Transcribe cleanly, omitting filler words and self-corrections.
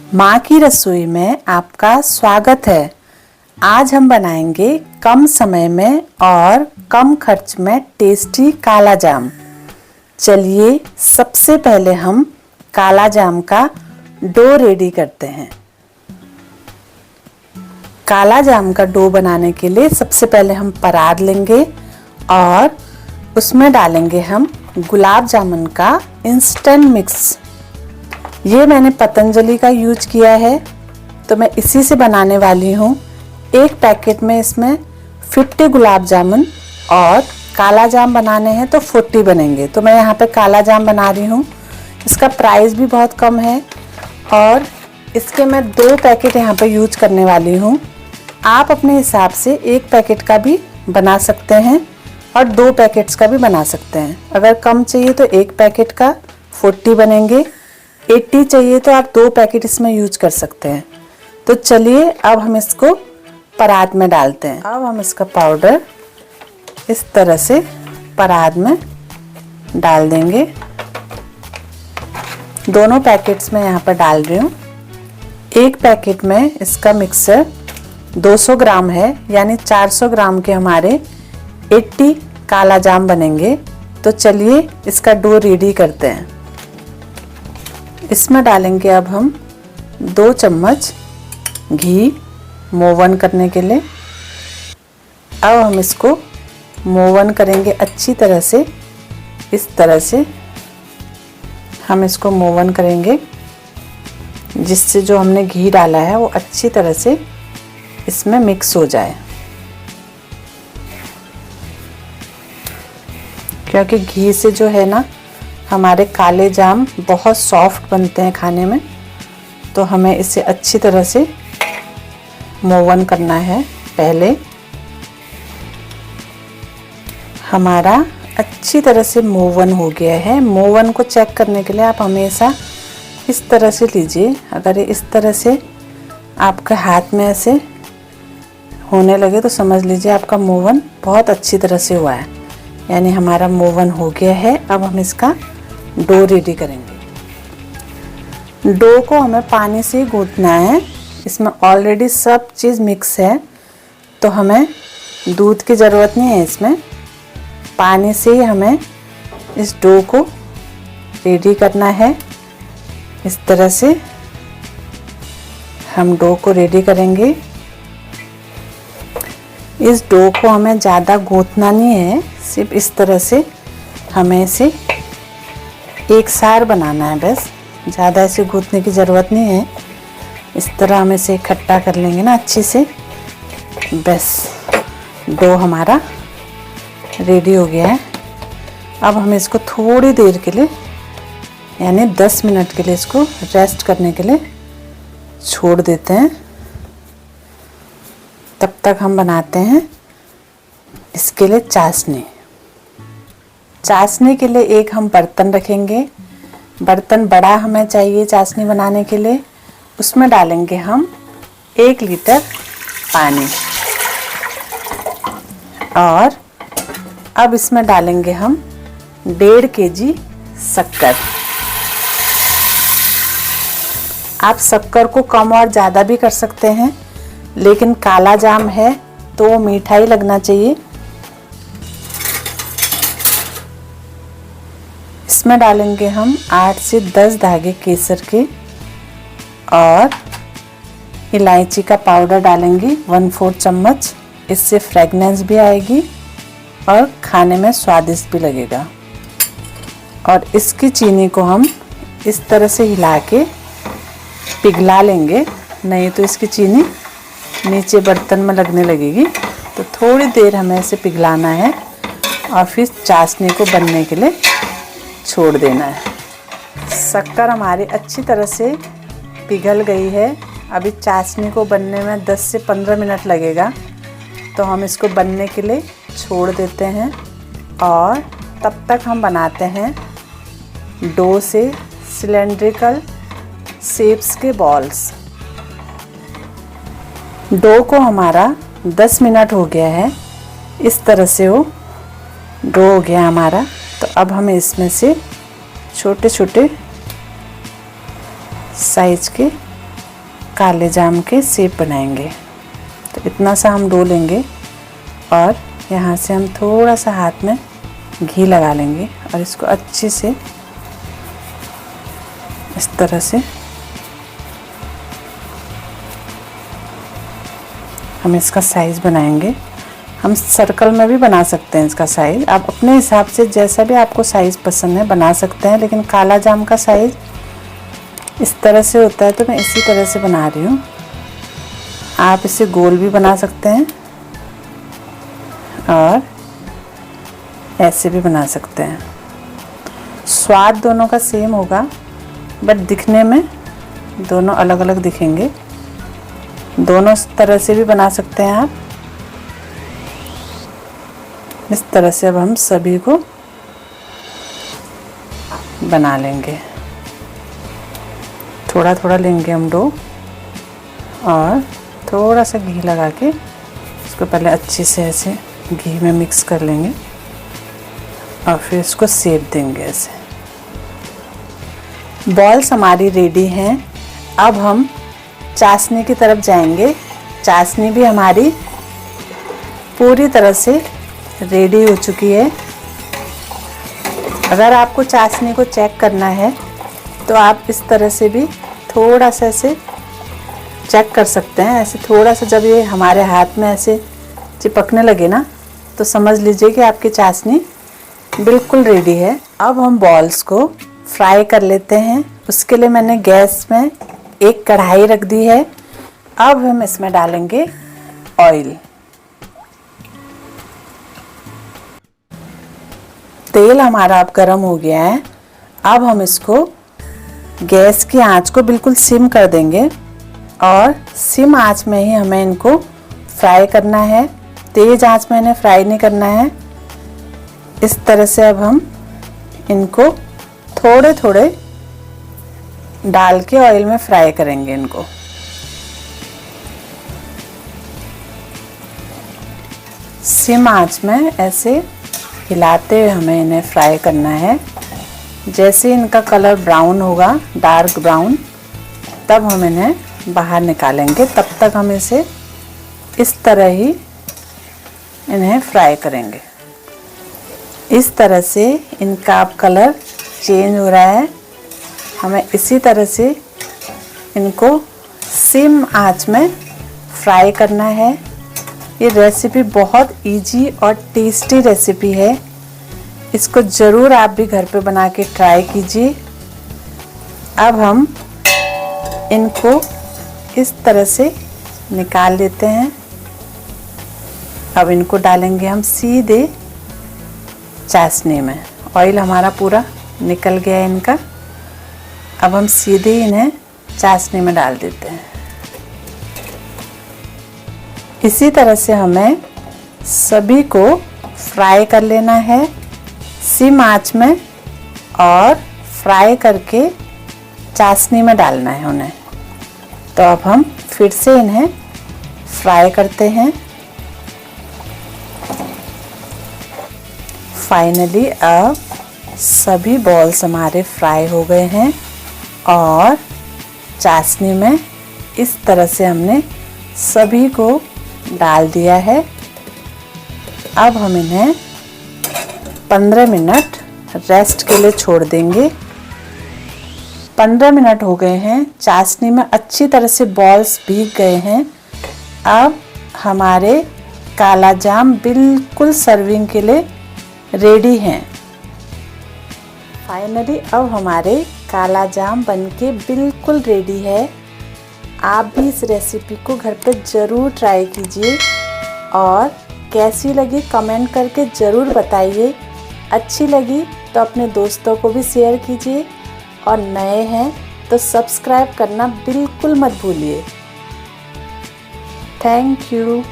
माँ की रसोई में आपका स्वागत है। आज हम बनाएंगे कम समय में और कम खर्च में टेस्टी काला जाम। चलिए सबसे पहले हम काला जाम का डो रेडी करते हैं। काला जाम का डो बनाने के लिए सबसे पहले हम परात लेंगे और उसमें डालेंगे हम गुलाब जामुन का इंस्टेंट मिक्स। ये मैंने पतंजलि का यूज किया है, तो मैं इसी से बनाने वाली हूँ। एक पैकेट में इसमें 50 गुलाब जामुन और काला जाम बनाने हैं तो 40 बनेंगे। तो मैं यहाँ पे काला जाम बना रही हूँ। इसका प्राइस भी बहुत कम है और इसके मैं 2 पैकेट यहाँ पे यूज करने वाली हूँ। आप अपने हिसाब से एक पैकेट का भी बना सकते हैं और 2 पैकेट्स का भी बना सकते हैं। अगर कम चाहिए तो एक पैकेट का 40 बनेंगे, 80 चाहिए तो आप 2 पैकेट इसमें यूज कर सकते हैं। तो चलिए अब हम इसको परात में डालते हैं। अब हम इसका पाउडर इस तरह से परात में डाल देंगे। दोनों पैकेट्स में यहाँ पर डाल रही हूँ। एक पैकेट में इसका मिक्सर 200 ग्राम है, यानी 400 ग्राम के हमारे 80 काला जाम बनेंगे। तो चलिए इसका डो रेडी करते हैं। इसमें डालेंगे अब हम 2 चम्मच घी मोवन करने के लिए। अब हम इसको मोवन करेंगे अच्छी तरह से। इस तरह से हम इसको मोवन करेंगे जिससे जो हमने घी डाला है वो अच्छी तरह से इसमें मिक्स हो जाए, क्योंकि घी से जो है ना हमारे काले जाम बहुत सॉफ्ट बनते हैं खाने में। तो हमें इसे अच्छी तरह से मोवन करना है। पहले हमारा अच्छी तरह से मोवन हो गया है। मोवन को चेक करने के लिए आप हमेशा इस तरह से लीजिए। अगर इस तरह से आपके हाथ में ऐसे होने लगे तो समझ लीजिए आपका मोवन बहुत अच्छी तरह से हुआ है, यानी हमारा मोवन हो गया है। अब हम इसका डो रेडी करेंगे। डो को हमें पानी से गूंथना है। इसमें ऑलरेडी सब चीज़ मिक्स है, तो हमें दूध की ज़रूरत नहीं है। इसमें पानी से ही हमें इस डो को रेडी करना है। इस तरह से हम डो को रेडी करेंगे। इस डो को हमें ज़्यादा गूंथना नहीं है, सिर्फ इस तरह से हमें इसे एक सार बनाना है बस। ज़्यादा ऐसे गूंथने की ज़रूरत नहीं है। इस तरह हम इसे इकट्ठा कर लेंगे ना अच्छे से। बस डो हमारा रेडी हो गया है। अब हम इसको थोड़ी देर के लिए, यानी 10 मिनट के लिए इसको रेस्ट करने के लिए छोड़ देते हैं। तब तक हम बनाते हैं इसके लिए चाशनी। चाशनी के लिए एक हम बर्तन रखेंगे। बर्तन बड़ा हमें चाहिए चाशनी बनाने के लिए। उसमें डालेंगे हम 1 लीटर पानी और अब इसमें डालेंगे हम 1.5 kg शक्कर। आप शक्कर को कम और ज़्यादा भी कर सकते हैं, लेकिन काला जाम है तो मीठाई लगना चाहिए। इसमें डालेंगे हम 8 से 10 धागे केसर के और इलायची का पाउडर डालेंगे 1/4 चम्मच। इससे फ्रेगनेंस भी आएगी और खाने में स्वादिष्ट भी लगेगा। और इसकी चीनी को हम इस तरह से हिला के पिघला लेंगे, नहीं तो इसकी चीनी नीचे बर्तन में लगने लगेगी। तो थोड़ी देर हमें इसे पिघलाना है और फिर चाशनी को बनने के लिए छोड़ देना है। शक्कर हमारी अच्छी तरह से पिघल गई है। अभी चाशनी को बनने में 10 से 15 मिनट लगेगा, तो हम इसको बनने के लिए छोड़ देते हैं। और तब तक हम बनाते हैं डो से सिलेंड्रिकल शेप्स के बॉल्स। डो को हमारा 10 मिनट हो गया है। इस तरह से वो डो हो गया हमारा। तो अब हमें इसमें से छोटे छोटे साइज के काले जाम के शेप बनाएंगे। तो इतना सा हम डो लेंगे और यहाँ से हम थोड़ा सा हाथ में घी लगा लेंगे और इसको अच्छे से इस तरह से हम इसका साइज़ बनाएंगे। हम सर्कल में भी बना सकते हैं इसका साइज़, आप अपने हिसाब से जैसा भी आपको साइज़ पसंद है बना सकते हैं, लेकिन काला जाम का साइज़ इस तरह से होता है तो मैं इसी तरह से बना रही हूँ। आप इसे गोल भी बना सकते हैं और ऐसे भी बना सकते हैं। स्वाद दोनों का सेम होगा बट दिखने में दोनों अलग अलग दिखेंगे। दोनों तरह से भी बना सकते हैं आप। इस तरह से अब हम सभी को बना लेंगे। थोड़ा थोड़ा लेंगे हम डो और थोड़ा सा घी लगा के इसको पहले अच्छे से ऐसे घी में मिक्स कर लेंगे और फिर इसको शेप देंगे ऐसे। बॉल्स हमारी रेडी हैं। अब हम चाशनी की तरफ जाएंगे। चाशनी भी हमारी पूरी तरह से रेडी हो चुकी है। अगर आपको चाशनी को चेक करना है तो आप इस तरह से भी थोड़ा सा ऐसे चेक कर सकते हैं। ऐसे थोड़ा सा जब ये हमारे हाथ में ऐसे चिपकने लगे ना तो समझ लीजिए कि आपकी चाशनी बिल्कुल रेडी है। अब हम बॉल्स को फ्राई कर लेते हैं। उसके लिए मैंने गैस में एक कढ़ाई रख दी है। अब हम इसमें डालेंगे ऑयल। तेल हमारा अब गर्म हो गया है। अब हम इसको गैस की आंच को बिल्कुल सिम कर देंगे और सिम आंच में ही हमें इनको फ्राई करना है। तेज आंच में इन्हें फ्राई नहीं करना है। इस तरह से अब हम इनको थोड़े थोड़े डाल के ऑयल में फ्राई करेंगे इनको। सिम आंच में ऐसे हिलाते हुए हमें इन्हें फ्राई करना है। जैसे इनका कलर ब्राउन होगा, डार्क ब्राउन, तब हम इन्हें बाहर निकालेंगे। तब तक हम इसे इस तरह ही इन्हें फ्राई करेंगे। इस तरह से इनका अब कलर चेंज हो रहा है। हमें इसी तरह से इनको सिम आंच में फ्राई करना है। ये रेसिपी बहुत इजी और टेस्टी रेसिपी है। इसको ज़रूर आप भी घर पे बना के ट्राई कीजिए। अब हम इनको इस तरह से निकाल लेते हैं। अब इनको डालेंगे हम सीधे चाशनी में। ऑयल हमारा पूरा निकल गया है इनका। अब हम सीधे इन्हें चाशनी में डाल देते हैं। इसी तरह से हमें सभी को फ्राई कर लेना है सिम आंच में और फ्राई करके चाशनी में डालना है उन्हें। तो अब हम फिर से इन्हें फ्राई करते हैं। फाइनली अब सभी बॉल्स हमारे फ्राई हो गए हैं और चाशनी में इस तरह से हमने सभी को डाल दिया है। अब हम इन्हें 15 मिनट रेस्ट के लिए छोड़ देंगे। 15 मिनट हो गए हैं। चाशनी में अच्छी तरह से बॉल्स भीग गए हैं। अब हमारे काला जाम बिल्कुल सर्विंग के लिए रेडी हैं। फाइनली अब हमारे काला जाम बनके बिल्कुल रेडी है। आप भी इस रेसिपी को घर पे ज़रूर ट्राई कीजिए और कैसी लगी कमेंट करके ज़रूर बताइए। अच्छी लगी तो अपने दोस्तों को भी शेयर कीजिए और नए हैं तो सब्सक्राइब करना बिल्कुल मत भूलिए। Thank you.